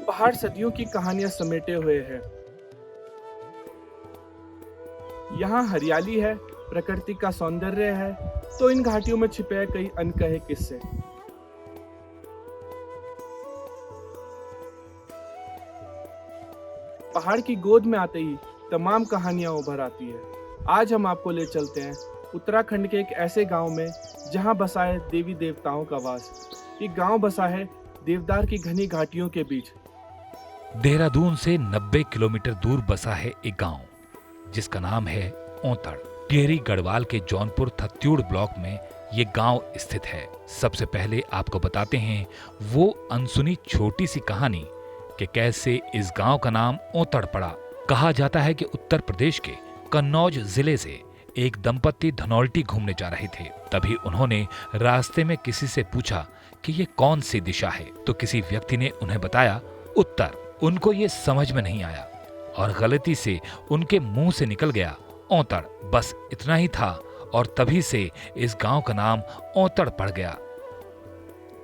पहाड़ सदियों की कहानियां समेटे हुए हैं। यहाँ हरियाली है, प्रकृति का सौंदर्य है, तो इन घाटियों में छिपे हैं कई अनकहे किस्से। पहाड़ की गोद में आते ही तमाम कहानियां उभर आती है। आज हम आपको ले चलते हैं उत्तराखंड के एक ऐसे गांव में जहां बसा है देवी देवताओं का वास। ये गांव बसा है देवदार की घनी घाटियों के बीच। देहरादून से 90 किलोमीटर दूर बसा है एक गांव जिसका नाम है औंतड़। टिहरी गढ़वाल के जौनपुर थत्यूड़ ब्लॉक में ये गांव स्थित है। सबसे पहले आपको बताते हैं वो अनसुनी छोटी सी कहानी कि कैसे इस गांव का नाम औंतड़ पड़ा। कहा जाता है कि उत्तर प्रदेश के कन्नौज जिले से एक दंपत्ति धनौल्टी घूमने जा रहे थे। तभी उन्होंने रास्ते में किसी से पूछा कि ये कौन सी दिशा है, तो किसी व्यक्ति ने उन्हें बताया उत्तर। उनको ये समझ में नहीं आया और गलती से उनके मुंह से निकल गया औंतड़। बस इतना ही था और तभी से इस गांव का नाम औंतड़ पड़ गया।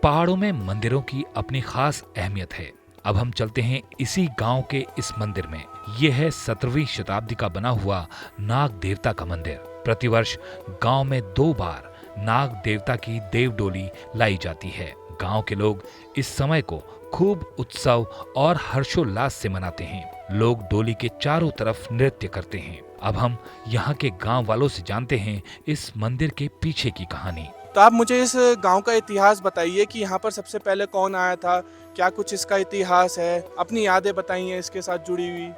पहाड़ों में मंदिरों की अपनी खास अहमियत है। अब हम चलते हैं इसी गांव के इस मंदिर में। यह है 17वीं शताब्दी का बना हुआ नाग देवता का मंदिर। प्रतिवर्ष गांव में 2 बार नाग देवता की देव डोली लाई जाती है। गांव के लोग इस समय को खूब उत्सव और हर्षोल्लास से मनाते हैं। लोग डोली के चारों तरफ नृत्य करते हैं। अब हम यहाँ के गांव वालों से जानते हैं इस मंदिर के पीछे की कहानी। तो आप मुझे इस गांव का इतिहास बताइए कि यहाँ पर सबसे पहले कौन आया था, क्या कुछ इसका इतिहास है, अपनी यादें बताइए इसके साथ जुड़ी हुई।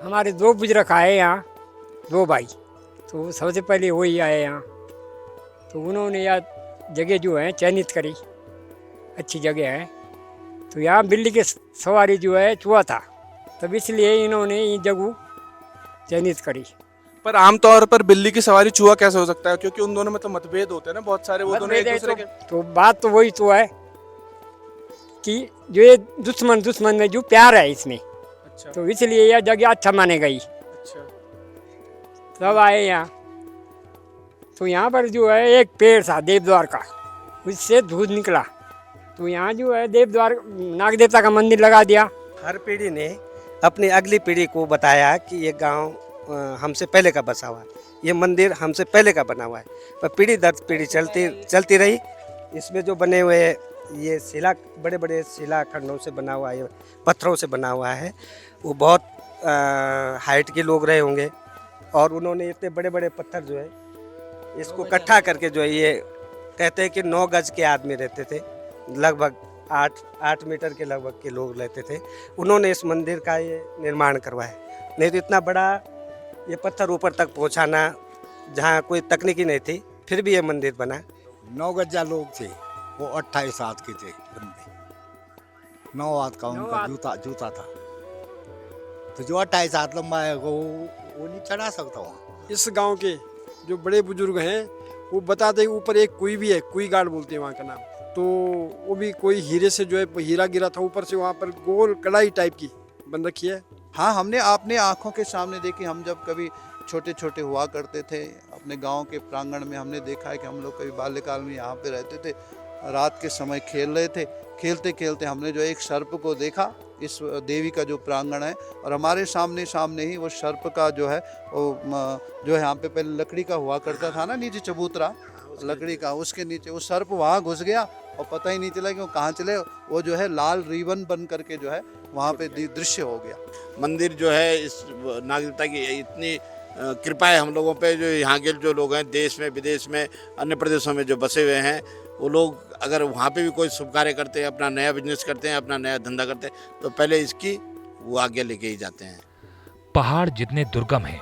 हमारे 2 बुजुर्ग आए यहाँ, 2 भाई। तो सबसे पहले वही आए यहाँ। तो उन्होंने यह जगह जो है चयनित करी, अच्छी जगह है। तो यहाँ बिल्ली के सवारी जो है चुहा था, तब इसलिए इन्होंने ये जगह चयनित करी। पर आमतौर पर बिल्ली की सवारी चूहा कैसे हो सकता है, क्योंकि उन दोनों में तो मतभेद होते हैं ना बहुत सारे, वो दोनों एक दूसरे के। तो बात तो वही तो है कि जो ये दुश्मन में जो प्यार है इसमें, अच्छा तो इसलिए यह जगह अच्छा माने गई। अच्छा। तब आए यहाँ। तो यहाँ पर जो है एक पेड़ था देवद्वार का, उससे दूध निकला। तो यहाँ जो है देवद्वार नाग देवता का मंदिर लगा दिया। हर पीढ़ी ने अपनी अगली पीढ़ी को बताया कि ये गांव हमसे पहले का बसा हुआ है, ये मंदिर हमसे पहले का बना हुआ है। पर पीढ़ी दर पीढ़ी चलती रही। इसमें जो बने हुए ये बड़े बड़े शिलाखंडों से बना हुआ है, पत्थरों से बना हुआ है। वो बहुत हाइट के लोग रहे होंगे और उन्होंने इतने बड़े बड़े पत्थर जो है इसको इकट्ठा करके जो है, ये कहते हैं कि 9 गज के आदमी रहते थे, लगभग 8 मीटर के लगभग के लोग रहते थे। उन्होंने इस मंदिर का ये निर्माण करवाया। नहीं तो इतना बड़ा ये पत्थर ऊपर तक पहुंचाना, जहाँ कोई तकनीकी नहीं थी, फिर भी ये मंदिर बना। 9 गज्जा लोग थे, वो 28 हाथ के थे बंदे। 9 हाथ का उनका जूता था। तो जो 28 हाथ लंबा है वो नहीं चढ़ा सकता वहाँ। इस गांव के जो बड़े बुजुर्ग हैं वो बताते हैं ऊपर एक कुई भी है, कुई गाड़ बोलते हैं वहाँ का नाम। तो वो भी कोई हीरे से जो है हीरा गिरा था ऊपर से, वहाँ पर गोल कढ़ाई टाइप की बन रखी है। हाँ, हमने अपने आँखों के सामने देखी। हम जब कभी छोटे छोटे हुआ करते थे अपने गांव के प्रांगण में, हमने देखा है कि हम लोग कभी बाल्यकाल में यहाँ पे रहते थे, रात के समय खेल रहे थे। खेलते खेलते हमने जो एक सर्प को देखा इस देवी का जो प्रांगण है, और हमारे सामने ही वो सर्प का जो है वो जो है यहाँ पे पहले लकड़ी का हुआ करता था ना, नीचे चबूतरा लकड़ी का, उसके नीचे वो सर्प वहाँ घुस गया और पता ही नहीं चला कि वो कहाँ चले। वो जो है लाल रिबन बन करके जो है वहाँ पे दृश्य हो गया। मंदिर जो है इस नाग देवता की इतनी कृपा है हम लोगों पे, जो यहाँ के जो लोग हैं देश में विदेश में अन्य प्रदेशों में जो बसे हुए हैं, वो लोग अगर वहाँ पे भी कोई शुभ कार्य करते हैं, अपना नया बिजनेस करते हैं, अपना नया धंधा करते हैं, तो पहले इसकी वो आज्ञा लेके ही जाते हैं। पहाड़ जितने दुर्गम हैं,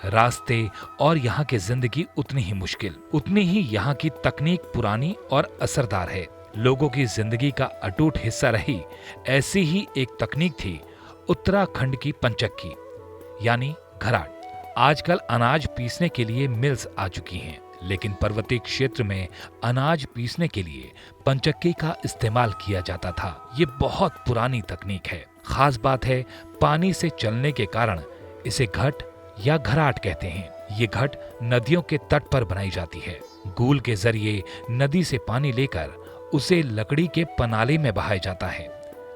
रास्ते और यहाँ की जिंदगी उतनी ही मुश्किल, उतनी ही यहाँ की तकनीक पुरानी और असरदार है। लोगों की जिंदगी का अटूट हिस्सा रही ऐसी ही एक तकनीक थी उत्तराखंड की पंचक्की यानी घराट। आजकल अनाज पीसने के लिए मिल्स आ चुकी हैं, लेकिन पर्वतीय क्षेत्र में अनाज पीसने के लिए पंचक्की का इस्तेमाल किया जाता था। ये बहुत पुरानी तकनीक है। खास बात है पानी से चलने के कारण इसे घट या घराट कहते हैं। ये घट नदियों के तट पर बनाई जाती है। गूल के जरिए नदी से पानी लेकर उसे लकड़ी के पनाले में बहाया जाता है।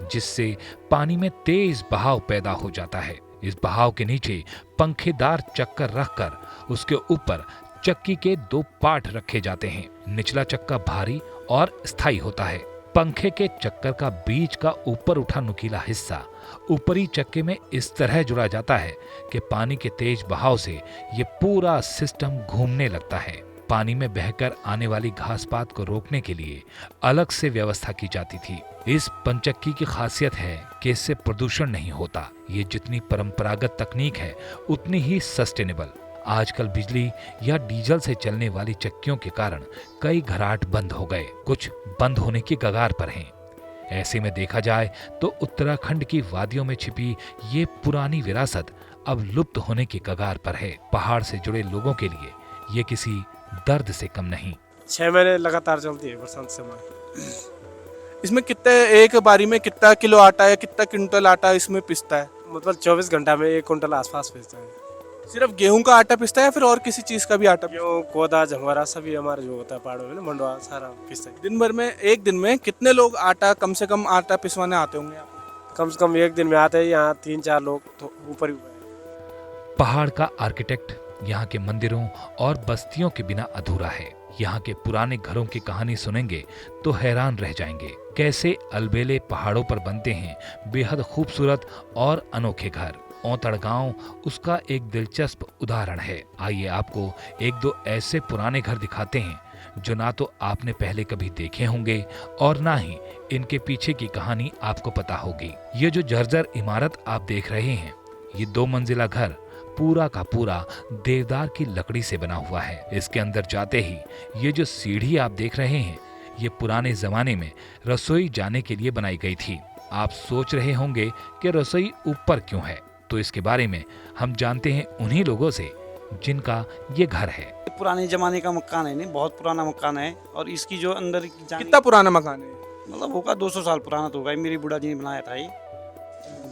जिससे पानी में तेज बहाव पैदा हो जाता है। इस बहाव के नीचे पंखेदार चक्कर रखकर उसके ऊपर चक्की के 2 पार्ट रखे जाते हैं। निचला चक्का भारी और स्थायी होता है। पंखे के चक्कर का बीच का ऊपर उठा नुकीला हिस्सा ऊपरी चक्के में इस तरह जुड़ा जाता है कि पानी के तेज बहाव से ये पूरा सिस्टम घूमने लगता है। पानी में बहकर आने वाली घास पात को रोकने के लिए अलग से व्यवस्था की जाती थी। इस पंचक्की की खासियत है कि इससे प्रदूषण नहीं होता। ये जितनी परंपरागत तकनीक है उतनी ही सस्टेनेबल। आजकल बिजली या डीजल से चलने वाली चक्कियों के कारण कई घराट बंद हो गए, कुछ बंद होने की कगार पर हैं। ऐसे में देखा जाए तो उत्तराखंड की वादियों में छिपी ये पुरानी विरासत अब लुप्त होने की कगार पर है। पहाड़ से जुड़े लोगों के लिए ये किसी दर्द से कम नहीं। 6 महीने लगातार चलती है बरसात समय। इसमें कितने, एक बारी में कितना किलो आटा या कितना क्विंटल आटा इसमें पिसता है? मतलब 24 घंटा में 1 कुंटल आसपास बेचता है। सिर्फ गेहूं का आटा पिसता है या फिर और किसी चीज का भी आटा? गेहूँ, कोदा, झंगवारा सभी हमारे जो होता है पहाड़ों में ना, मंडवा सारा पिसता है। दिन भर में, एक दिन में कितने लोग आटा, कम से कम आटा पिसवाने आते होंगे यहाँ पे? कम से कम एक दिन में आते हैं यहाँ 3-4 लोग तो ऊपर ही ऊपर है। पहाड़ का आर्किटेक्ट यहाँ के मंदिरों और बस्तियों के बिना अधूरा है। यहाँ के पुराने घरों की कहानी सुनेंगे तो हैरान रह जाएंगे। कैसे अलबेले पहाड़ों पर बनते हैं बेहद खूबसूरत और अनोखे घर। औंतड़ गांव उसका एक दिलचस्प उदाहरण है। आइए आपको 1-2 ऐसे पुराने घर दिखाते हैं जो ना तो आपने पहले कभी देखे होंगे और ना ही इनके पीछे की कहानी आपको पता होगी। ये जो जर्जर इमारत आप देख रहे हैं, ये 2 मंजिला घर पूरा का पूरा देवदार की लकड़ी से बना हुआ है। इसके अंदर जाते ही ये जो सीढ़ी आप देख रहे हैं, ये पुराने जमाने में रसोई जाने के लिए बनाई गई थी। आप सोच रहे होंगे कि रसोई ऊपर क्यों है, तो इसके बारे में हम जानते हैं उन्हीं लोगों से जिनका ये घर है। पुराने जमाने का मकान है, नहीं बहुत पुराना मकान है। और इसकी जो अंदर की कितना पुराना मकान है? मतलब होगा 200 साल पुराना तो होगा। मेरी बुढ़ा जी ने बनाया था ये।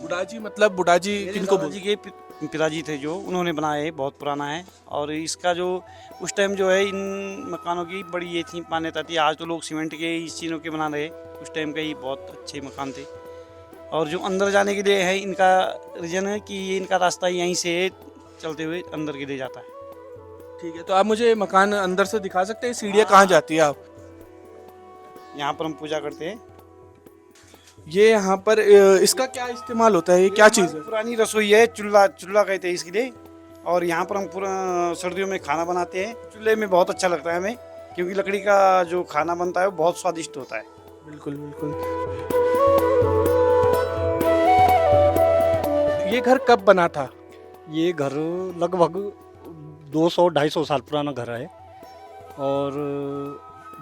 बुढ़ा जी मतलब बुढ़ा जी किनको बुढ़ा जी के पिताजी थे जो, उन्होंने बनाया है। बहुत पुराना है। और इसका जो उस टाइम जो है इन मकानों की बड़ी ये थी मान्यता थी। आज तो लोग सीमेंट के, इस चीज़ों के बना रहे, उस टाइम का ही बहुत अच्छे मकान थे। और जो अंदर जाने के लिए है, इनका रीजन है कि ये इनका रास्ता यहीं से चलते हुए अंदर के लिए जाता है। ठीक है, तो आप मुझे मकान अंदर से दिखा सकते हैं? सीढ़ियाँ कहाँ जाती है? आप यहाँ पर हम पूजा करते हैं। ये यहाँ पर इसका क्या इस्तेमाल होता है? ये क्या चीज़ है? पुरानी रसोई है, चूल्हा कहते हैं इसके लिए। और यहाँ पर हम पूरा सर्दियों में खाना बनाते हैं। चूल्हे में बहुत अच्छा लगता है हमें, क्योंकि लकड़ी का जो खाना बनता है वो बहुत स्वादिष्ट होता है। बिल्कुल बिल्कुल। ये घर कब बना था? ये घर लगभग 200-250 साल पुराना घर है। और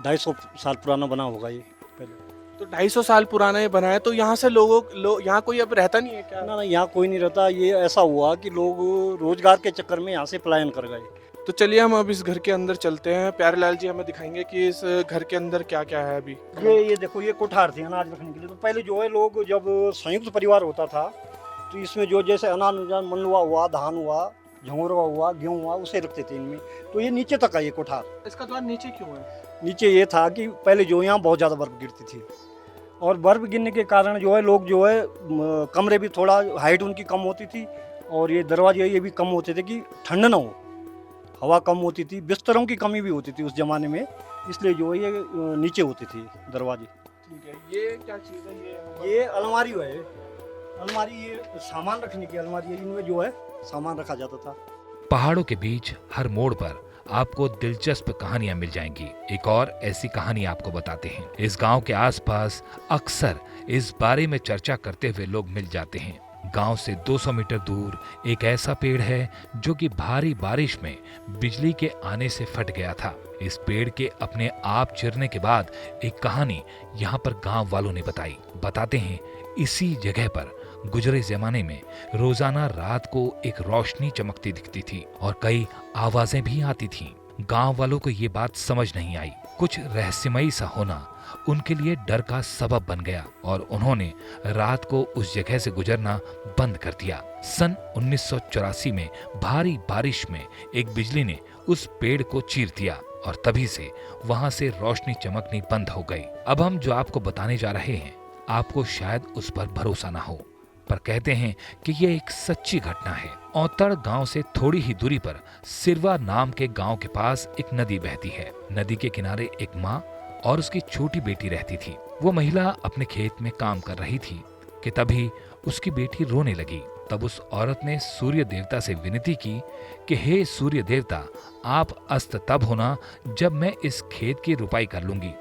250 साल पुराना बना होगा ये पहले। तो 250 साल पुराना ये बना है, तो यहाँ से यहाँ कोई अब रहता नहीं है क्या? ना, यहाँ कोई नहीं रहता। ये ऐसा हुआ कि लोग रोजगार के चक्कर में यहाँ से पलायन कर गए। तो चलिए हम अब इस घर के अंदर चलते हैं। प्यारेलाल जी हमें दिखाएंगे कि इस घर के अंदर क्या क्या है अभी। ये देखो, ये कोठार थे अनाज रखने के लिए। तो पहले जो है लोग जब संयुक्त परिवार होता था तो इसमें जो जैसे अनाज मंडुआ हुआ, धान हुआ, झंगोरवा हुआ, गेहूँ हुआ, उसे रखते थे इनमें। तो ये नीचे तक है ये कोठार। इसका द्वार नीचे क्यों है? नीचे ये था कि पहले जो यहाँ बहुत ज़्यादा बर्फ़ गिरती थी, और बर्फ़ गिरने के कारण जो है लोग जो है कमरे भी थोड़ा हाइट उनकी कम होती थी। और ये दरवाजे ये भी कम होते थे कि ठंड ना हो, हवा कम होती थी। बिस्तरों की कमी भी होती थी उस ज़माने में, इसलिए जो है ये नीचे होती थी दरवाजे। ठीक है, ये क्या चीज़ है? ये अलमारी है। अलमारी, ये सामान रखने की अलमारी है। इनमें जो है सामान रखा जाता था। पहाड़ों के बीच हर मोड़ पर आपको दिलचस्प कहानियां मिल जाएंगी। एक और ऐसी कहानी आपको बताते हैं। इस गांव के आसपास अक्सर इस बारे में चर्चा करते हुए लोग मिल जाते हैं। गांव से 200 मीटर दूर एक ऐसा पेड़ है जो कि भारी बारिश में बिजली के आने से फट गया था। इस पेड़ के अपने आप चिरने के बाद एक कहानी यहाँ पर गांव वालों ने बताई। बताते हैं इसी जगह पर गुजरे जमाने में रोजाना रात को एक रोशनी चमकती दिखती थी और कई आवाजें भी आती थीं। गांव वालों को ये बात समझ नहीं आई। कुछ रहस्यमयी सा होना उनके लिए डर का सबब बन गया और उन्होंने रात को उस जगह से गुजरना बंद कर दिया। सन 1984 में भारी बारिश में एक बिजली ने उस पेड़ को चीर दिया और तभी से वहां से रोशनी चमकनी बंद हो गई। अब हम जो आपको बताने जा रहे हैं आपको शायद उस पर भरोसा ना हो, पर कहते हैं कि ये एक सच्ची घटना है। औतड़ गांव से थोड़ी ही दूरी पर सिरवा नाम के गांव के पास एक नदी बहती है। नदी के किनारे एक माँ और उसकी छोटी बेटी रहती थी। वो महिला अपने खेत में काम कर रही थी कि तभी उसकी बेटी रोने लगी। तब उस औरत ने सूर्य देवता से विनती की कि हे सूर्य देवता, आप अस्त तब होना जब मैं इस खेत की रुपाई कर लूंगी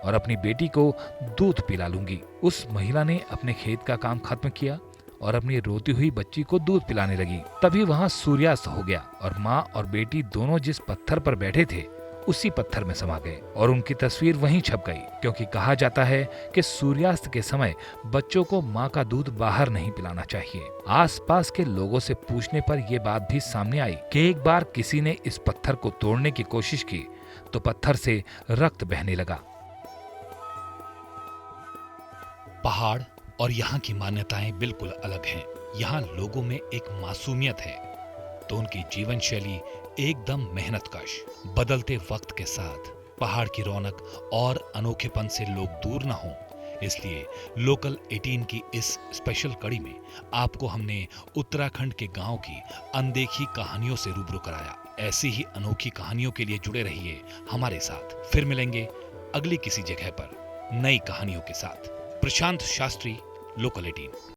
और अपनी बेटी को दूध पिला लूंगी। उस महिला ने अपने खेत का काम खत्म किया और अपनी रोती हुई बच्ची को दूध पिलाने लगी। तभी वहां सूर्यास्त हो गया और माँ और बेटी दोनों जिस पत्थर पर बैठे थे उसी पत्थर में समा गए और उनकी तस्वीर वहीं छप गई, क्योंकि कहा जाता है कि सूर्यास्त के समय बच्चों को माँ का दूध बाहर नहीं पिलाना चाहिए। आसपास के लोगों से पूछने पर यह बात भी सामने आई कि एक बार किसी ने इस पत्थर को तोड़ने की कोशिश की तो पत्थर से रक्त बहने लगा। पहाड़ और यहाँ की मान्यताएं बिल्कुल अलग हैं। यहाँ लोगों में एक मासूमियत है तो उनकी जीवन शैली एकदम मेहनतकश। बदलते वक्त के साथ पहाड़ की रौनक और अनोखेपन से लोग दूर न हों, इसलिए लोकल 18 की इस स्पेशल कड़ी में आपको हमने उत्तराखंड के गांव की अनदेखी कहानियों से रूबरू कराया। ऐसी ही अनोखी कहानियों के लिए जुड़े रहिए हमारे साथ। फिर मिलेंगे अगली किसी जगह पर नई कहानियों के साथ। प्रशांत शास्त्री, लोकल 18।